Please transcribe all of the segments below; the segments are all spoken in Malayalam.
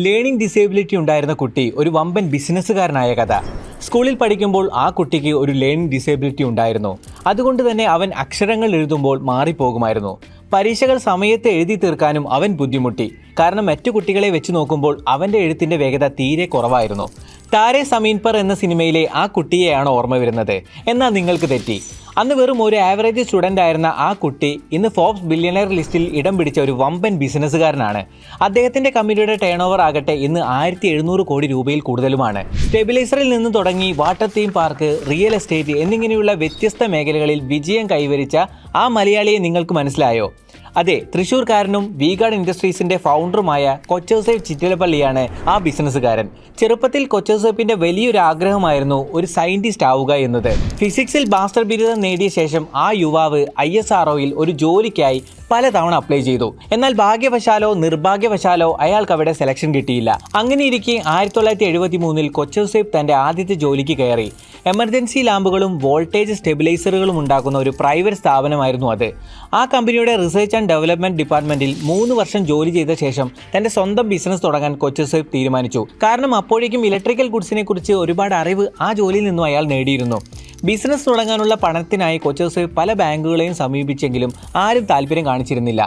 ലേണിംഗ് ഡിസേബിലിറ്റി ഉണ്ടായിരുന്ന കുട്ടി ഒരു വമ്പൻ ബിസിനസ്സുകാരനായ കഥ. സ്കൂളിൽ പഠിക്കുമ്പോൾ ആ കുട്ടിക്ക് ഒരു ലേണിംഗ് ഡിസേബിലിറ്റി ഉണ്ടായിരുന്നു. അതുകൊണ്ട് തന്നെ അവൻ അക്ഷരങ്ങൾ എഴുതുമ്പോൾ മാറിപ്പോകുമായിരുന്നു. പരീക്ഷകൾ സമയത്ത് എഴുതി തീർക്കാനും അവൻ ബുദ്ധിമുട്ടി. കാരണം മറ്റു കുട്ടികളെ വെച്ച് നോക്കുമ്പോൾ അവൻ്റെ എഴുത്തിൻ്റെ വേഗത തീരെ കുറവായിരുന്നു. താരെ സമീൻ പർ എന്ന സിനിമയിലെ ആ കുട്ടിയെയാണ് ഓർമ്മ വരുന്നത്. എന്നാൽ നിങ്ങൾക്ക് തെറ്റി. അന്ന് വെറും ഒരു ആവറേജ് സ്റ്റുഡൻ്റ് ആയിരുന്ന ആ കുട്ടി ഇന്ന് ഫോബ്സ് ബില്യണയർ ലിസ്റ്റിൽ ഇടം പിടിച്ച ഒരു വമ്പൻ ബിസിനസ്സുകാരനാണ്. അദ്ദേഹത്തിൻ്റെ കമ്പനിയുടെ ടേൺ ഓവർ ആകട്ടെ ഇന്ന് 1700 കോടി രൂപയിൽ കൂടുതലുമാണ്. സ്റ്റെബിലൈസറിൽ നിന്ന് തുടങ്ങി water theme park, real estate എന്നിങ്ങനെയുള്ള വ്യത്യസ്ത മേഖലകളിൽ വിജയം കൈവരിച്ച ആ മലയാളിയെ നിങ്ങൾക്ക് മനസ്സിലായോ? അതെ, തൃശ്ശൂർക്കാരനും വി-ഗാർഡ് ഇൻഡസ്ട്രീസിന്റെ ഫൗണ്ടറുമായ കൊച്ചൗസേപ്പ് ചിറ്റിലപ്പള്ളിയാണ് ആ ബിസിനസ്സുകാരൻ. ചെറുപ്പത്തിൽ കൊച്ചൗസേപ്പിന്റെ വലിയൊരു ആഗ്രഹമായിരുന്നു ഒരു സയന്റിസ്റ്റ് ആവുക എന്നത്. ഫിസിക്സിൽ മാസ്റ്റർ ബിരുദം നേടിയ ശേഷം ആ യുവാവ് ISROയിൽ ഒരു ജോലിക്കായി പലതവണ അപ്ലൈ ചെയ്തു. എന്നാൽ ഭാഗ്യവശാലോ നിർഭാഗ്യവശാലോ അയാൾക്ക് അവിടെ സെലക്ഷൻ കിട്ടിയില്ല. അങ്ങനെയിരിക്കെ 1973 കൊച്ചൗസേപ്പ് തന്റെ ആദ്യത്തെ ജോലിക്ക് കയറി. എമർജൻസി ലാമ്പുകളും വോൾട്ടേജ് സ്റ്റെബിലൈസറുകളും ഉണ്ടാക്കുന്ന ഒരു പ്രൈവറ്റ് സ്ഥാപനമായിരുന്നു അത്. ആ കമ്പനിയുടെ റിസർച്ച് ആൻഡ് ഡെവലപ്മെന്റ് ഡിപ്പാർട്ട്മെന്റിൽ 3 വർഷം ജോലി ചെയ്ത ശേഷം തന്റെ സ്വന്തം ബിസിനസ് തുടങ്ങാൻ കൊച്ചൗസേപ്പ് തീരുമാനിച്ചു. കാരണം അപ്പോഴേക്കും ഇലക്ട്രിക്കൽ ഗുഡ്സിനെ കുറിച്ച് ഒരുപാട് അറിവ് ആ ജോലിയിൽ നിന്നും അയാൾ നേടിയിരുന്നു. ബിസിനസ് തുടങ്ങാനുള്ള പണത്തിനായി കൊച്ചൗസേപ്പ് പല ബാങ്കുകളെയും സമീപിച്ചെങ്കിലും ആരും താല്പര്യം കാണിച്ചിരുന്നില്ല.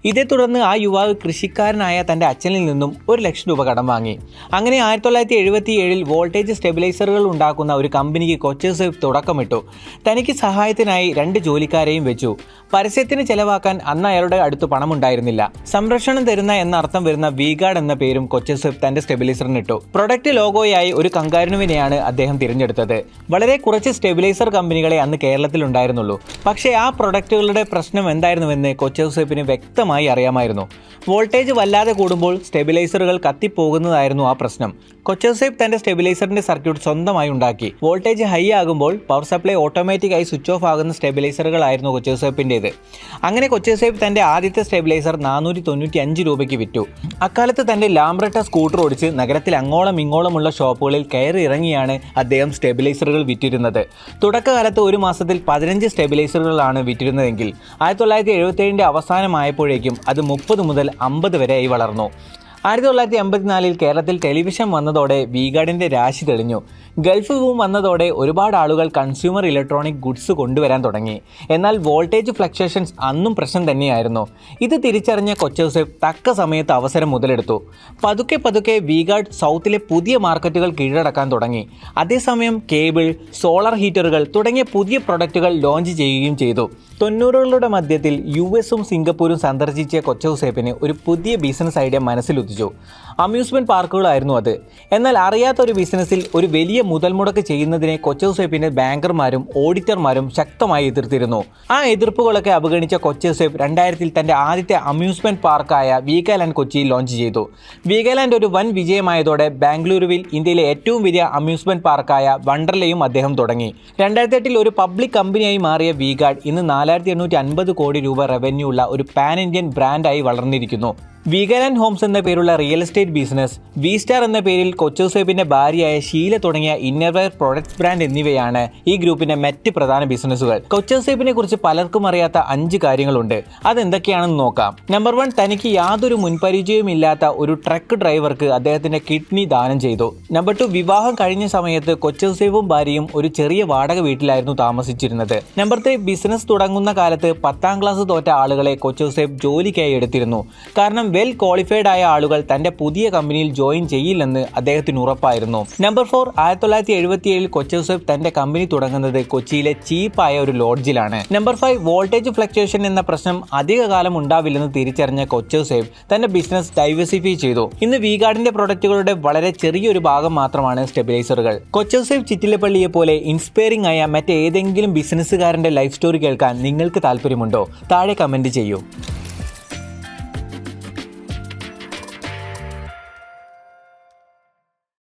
ഇതേ തുടർന്ന് ആ യുവാവ് കൃഷിക്കാരനായ തൻ്റെ അച്ഛനിൽ നിന്നും 1 ലക്ഷം രൂപ കടം വാങ്ങി. അങ്ങനെ 1977 വോൾട്ടേജ് സ്റ്റെബിലൈസറുകൾ ഉണ്ടാക്കുന്ന ഒരു കമ്പനിക്ക് കൊച്ചൗസേപ്പ് തുടക്കമിട്ടു. തനിക്ക് സഹായത്തിനായി 2 ജോലിക്കാരെയും വെച്ചു. പരസ്യത്തിന് ചെലവാക്കാൻ അന്ന് അയാളുടെ അടുത്ത് പണമുണ്ടായിരുന്നില്ല. സംരക്ഷണം തരുന്ന എന്ന അർത്ഥം വരുന്ന വി-ഗാർഡ് എന്ന പേരും കൊച്ചൗസേപ്പ് തൻ്റെ സ്റ്റെബിലൈസറിനിട്ടു. പ്രൊഡക്റ്റ് ലോഗോയായി ഒരു കങ്കാരുവിനെയാണ് അദ്ദേഹം തിരഞ്ഞെടുത്തത്. വളരെ കുറച്ച് സ്റ്റെബിലൈസർ കമ്പനികളെ അന്ന് കേരളത്തിൽ ഉണ്ടായിരുന്നുള്ളൂ. പക്ഷേ ആ പ്രൊഡക്റ്റുകളുടെ പ്രശ്നം എന്തായിരുന്നുവെന്ന് കൊച്ചൗസേപ്പിന് വ്യക്തമായി അറിയാമായിരുന്നു. വോൾട്ടേജ് വല്ലാതെ കൂടുമ്പോൾ സ്റ്റെബിലൈസറുകൾ കത്തിപ്പോകുന്നതായിരുന്നു ആ പ്രശ്നം. കൊച്ചൗസേപ്പ് തന്റെ സ്റ്റെബിലൈസറിന്റെ സർക്യൂട്ട് സ്വന്തമായി ഉണ്ടാക്കി. വോൾട്ടേജ് ഹൈ ആകുമ്പോൾ പവർ സപ്ലൈ ഓട്ടോമാറ്റിക്കായി സ്വിച്ച് ഓഫ് ആകുന്ന സ്റ്റെബിലൈസറുകളായിരുന്നു കൊച്ചൗസേപ്പിൻ്റേത്. അങ്ങനെ കൊച്ചൗസേപ്പ് തന്റെ ആദ്യത്തെ സ്റ്റെബിലൈസർ 495 രൂപയ്ക്ക് വിറ്റു. അക്കാലത്ത് തന്റെ ലാംബ്രട്ട സ്കൂട്ടർ ഓടിച്ച് നഗരത്തിൽ അങ്ങോളം ഇങ്ങോളമുള്ള ഷോപ്പുകളിൽ കയറി ഇറങ്ങിയാണ് അദ്ദേഹം സ്റ്റെബിലൈസറുകൾ വിറ്റിരുന്നത്. തുടക്കകാലത്ത് ഒരു മാസത്തിൽ 15 സ്റ്റെബിലൈസറുകളാണ് വിറ്റിരുന്നതെങ്കിൽ 1977 അവസാനമായപ്പോഴേക്കും അത് 30 മുതൽ 50 വരെയായി വളർന്നു. 1984 കേരളത്തിൽ ടെലിവിഷൻ വന്നതോടെ വി-ഗാർഡിന്റെ രാശി തെളിഞ്ഞു. ഗൾഫ് ബൂം വന്നതോടെ ഒരുപാട് ആളുകൾ കൺസ്യൂമർ ഇലക്ട്രോണിക് ഗുഡ്സ് കൊണ്ടുവരാൻ തുടങ്ങി. എന്നാൽ വോൾട്ടേജ് ഫ്ലക്ച്വേഷൻസ് അന്നും പ്രശ്നം തന്നെയായിരുന്നു. ഇത് തിരിച്ചറിഞ്ഞ കൊച്ചൗസേപ്പ് തക്ക സമയത്ത് അവസരം മുതലെടുത്തു. പതുക്കെ പതുക്കെ വി-ഗാർഡ് സൗത്തിലെ പുതിയ മാർക്കറ്റുകൾ കീഴടക്കാൻ തുടങ്ങി. അതേസമയം കേബിൾ, സോളാർ ഹീറ്ററുകൾ തുടങ്ങിയ പുതിയ പ്രൊഡക്റ്റുകൾ ലോഞ്ച് ചെയ്യുകയും ചെയ്തു. 90കളുടെ മധ്യത്തിൽ US-ഉം സിംഗപ്പൂരും സന്ദർശിച്ച കൊച്ചൗസേപ്പിന് ഒരു പുതിയ ബിസിനസ് ഐഡിയ മനസ്സിലുദിച്ചു. അമ്യൂസ്മെന്റ് പാർക്കുകളായിരുന്നു അത്. എന്നാൽ അറിയാത്ത ഒരു ബിസിനസ്സിൽ ഒരു വലിയ മുതൽ മുടക്ക് ചെയ്യുന്നതിനെ കൊച്ചൗസേപ്പിന്റെ ബാങ്കർമാരും ഓഡിറ്റർമാരും ശക്തമായി എതിർത്തിരുന്നു. ആ എതിർപ്പുകളൊക്കെ അവഗണിച്ച കൊച്ചൗസേപ്പ് 2000 തന്റെ ആദ്യത്തെ അമ്യൂസ്മെന്റ് പാർക്കായ വീഗാലാൻഡ് കൊച്ചിയിൽ ലോഞ്ച് ചെയ്തു. വീഗാലാൻഡ് ഒരു വൻ വിജയമായതോടെ ബാംഗ്ലൂരുവിൽ ഇന്ത്യയിലെ ഏറ്റവും വലിയ അമ്യൂസ്മെന്റ് പാർക്കായ വണ്ടർലയും അദ്ദേഹം തുടങ്ങി. 2008 ഒരു പബ്ലിക് കമ്പനിയായി മാറിയ വി-ഗാർഡ് ഇന്ന് 4850 കോടി രൂപ റവന്യൂ ഉള്ള ഒരു പാൻ ഇന്ത്യൻ ബ്രാൻഡായി വളർന്നിരിക്കുന്നു. വീഗാലാൻഡ് ഹോംസ് എന്ന പേരുള്ള റിയൽ എസ്റ്റേറ്റ് ബിസിനസ്, വി-സ്റ്റാർ എന്ന പേരിൽ കൊച്ചൗസേപ്പിന്റെ ഭാര്യയായ ഷീല തുടങ്ങിയ ഇന്നർവെയർ പ്രൊഡക്ട്സ് ബ്രാൻഡ് എന്നിവയാണ് ഈ ഗ്രൂപ്പിന്റെ മറ്റ് പ്രധാന ബിസിനസ്സുകൾ. കൊച്ചൗസേപ്പിനെ കുറിച്ച് പലർക്കും അറിയാത്ത 5 കാര്യങ്ങളുണ്ട്. അതെന്തൊക്കെയാണെന്ന് നോക്കാം. നമ്പർ 1, തനിക്ക് യാതൊരു മുൻപരിചയവുമില്ലാത്ത ഒരു ട്രക്ക് ഡ്രൈവർക്ക് അദ്ദേഹത്തിന്റെ കിഡ്നി ദാനം ചെയ്തു. നമ്പർ 2, വിവാഹം കഴിഞ്ഞ സമയത്ത് കൊച്ചൗസേപ്പും ഭാര്യയും ഒരു ചെറിയ വാടക വീട്ടിലായിരുന്നു താമസിച്ചിരുന്നത്. നമ്പർ 3, ബിസിനസ് തുടങ്ങുന്ന കാലത്ത് 10ാം ക്ലാസ് തോറ്റ ആളുകളെ കൊച്ചൗസേപ്പ് ജോലിക്കായി എടുത്തിരുന്നു. കാരണം വെൽ ക്വാളിഫൈഡ് ആയ ആളുകൾ തന്റെ പുതിയ കമ്പനിയിൽ ജോയിൻ ചെയ്യില്ലെന്ന് അദ്ദേഹത്തിന് ഉറപ്പായിരുന്നു. നമ്പർ 4, 1977 കൊച്ചൗസേപ്പ് തന്റെ കമ്പനി തുടങ്ങുന്നത് കൊച്ചിയിലെ ചീപ്പായ ഒരു ലോഡ്ജിലാണ്. നമ്പർ 5, വോൾട്ടേജ് ഫ്ലക്ച്വേഷൻ എന്ന പ്രശ്നം അധികകാലം ഉണ്ടാവില്ലെന്ന് തിരിച്ചറിഞ്ഞ കൊച്ചൗസേപ്പ് തന്റെ ബിസിനസ് ഡൈവേഴ്സിഫൈ ചെയ്തു. ഇന്ന് വി-ഗാർഡിന്റെ പ്രൊഡക്റ്റുകളുടെ വളരെ ചെറിയൊരു ഭാഗം മാത്രമാണ് സ്റ്റെബിലൈസറുകൾ. കൊച്ചൗസേപ്പ് ചിറ്റിലപ്പള്ളിയെ പോലെ ഇൻസ്പയറിംഗ് ആയ മറ്റേതെങ്കിലും ബിസിനസ്സുകാരന്റെ ലൈഫ് സ്റ്റോറി കേൾക്കാൻ നിങ്ങൾക്ക് താല്പര്യമുണ്ടോ? താഴെ കമന്റ് ചെയ്യൂ.